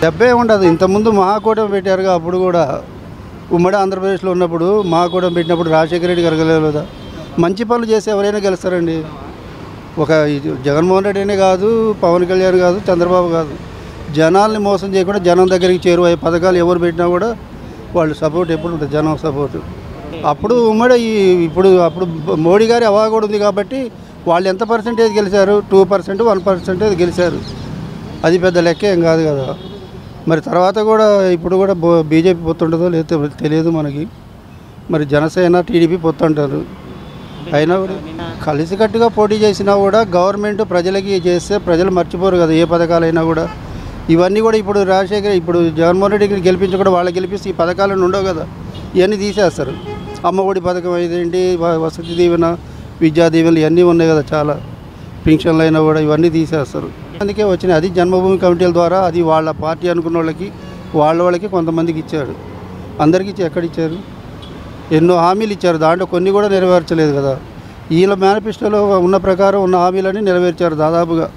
డబ్బే ఉండదు. ఇంతకుముందు మహాకూటమి పెట్టారుగా, అప్పుడు కూడా ఉమ్మడి ఆంధ్రప్రదేశ్లో ఉన్నప్పుడు మహాకూటమి పెట్టినప్పుడు రాజశేఖర రెడ్డి గారు గెలవలేదా? మంచి పనులు చేసి ఎవరైనా గెలుస్తారండి. ఒక జగన్మోహన్ రెడ్డి అనే కాదు, పవన్ కళ్యాణ్ కాదు, చంద్రబాబు కాదు, జనాల్ని మోసం చేయకుండా జనం దగ్గరికి చేరువయ్యే పథకాలు ఎవరు పెట్టినా కూడా వాళ్ళు సపోర్ట్ ఎప్పుడు ఉంటుంది, జనం సపోర్టు. అప్పుడు ఉమ్మడి అప్పుడు మోడీ గారి హవా కూడా ఉంది కాబట్టి వాళ్ళు ఎంత పర్సెంటేజ్ గెలిచారు? 2%, 1% గెలిచారు. అది పెద్ద లెక్క ఏం కాదు కదా. మరి తర్వాత కూడా ఇప్పుడు కూడా బీజేపీ పొత్తుంటుందో లేదో తెలియదు మనకి. మరి జనసేన టీడీపీ పొత్తుంటారు. అయినా కూడా కలిసికట్టుగా పోటీ చేసినా కూడా గవర్నమెంట్ ప్రజలకి చేస్తే ప్రజలు మర్చిపోరు కదా, ఏ పథకాలైనా కూడా. ఇవన్నీ కూడా ఇప్పుడు జగన్మోహన్ రెడ్డికి గెలిపించి కూడా వాళ్ళకి గెలిపిస్తే ఈ పథకాలను ఉండవు కదా, ఇవన్నీ తీసేస్తారు. అమ్మఒడి పథకం ఇదేంటి, వసతి దీవెన, విద్యా దీవెనలు ఇవన్నీ ఉన్నాయి కదా, చాలా పెన్షన్లు అయినా కూడా ఇవన్నీ తీసేస్తారు. అందుకే వచ్చినాయి. అది జన్మభూమి కమిటీల ద్వారా, అది వాళ్ళ పార్టీ అనుకున్న వాళ్ళకి కొంతమందికి ఇచ్చాడు. అందరికీ ఎక్కడిచ్చారు? ఎన్నో హామీలు ఇచ్చారు, దాంట్లో కొన్ని కూడా నెరవేర్చలేదు కదా. వీళ్ళ మేనిఫెస్టోలో ఉన్న ప్రకారం ఉన్న హామీలన్నీ నెరవేర్చారు దాదాపుగా.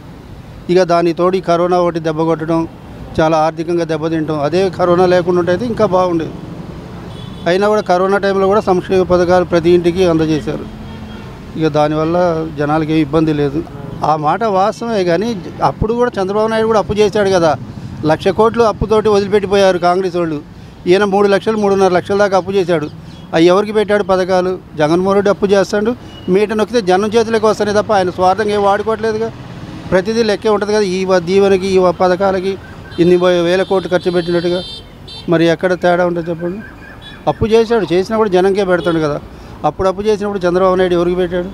ఇక దాని తోడు ఈ కరోనా ఒకటి దెబ్బ కొట్టడం, చాలా ఆర్థికంగా దెబ్బతింటాం. అదే కరోనా లేకుండా ఉంటే ఇంకా బాగుండేది. అయినా కూడా కరోనా టైంలో కూడా సంక్షేమ పథకాలు ప్రతి ఇంటికి అందజేశారు. ఇక దానివల్ల జనాలకి ఏమి ఇబ్బంది లేదు. ఆ మాట వాస్తవమే, కానీ అప్పుడు కూడా చంద్రబాబు నాయుడు కూడా అప్పు చేశాడు కదా. 1,00,000 కోట్లు అప్పుతోటి వదిలిపెట్టిపోయారు కాంగ్రెస్ వాళ్ళు. ఈయన 3 లక్షలు 3.5 లక్షల దాకా అప్పు చేశాడు. అవి ఎవరికి పెట్టాడు పథకాలు? జగన్మోహన్ రెడ్డి అప్పు చేస్తాడు, మీట నొక్కితే జనం చేతులకు వస్తానే తప్ప ఆయన స్వార్థంగా ఏం వాడుకోవట్లేదుగా. ప్రతిదీ లెక్కే ఉంటుంది కదా. ఈ దీవెనకి, ఈ పథకాలకి ఇన్ని వేల కోట్లు ఖర్చు పెట్టినట్టుగా మరి ఎక్కడ తేడా ఉంటుంది చెప్పండి. అప్పు చేశాడు, చేసినా కూడా జనంకే పెడతాడు కదా. అప్పుడు అప్పు చేసినప్పుడు చంద్రబాబు నాయుడు ఎవరికి పెట్టాడు?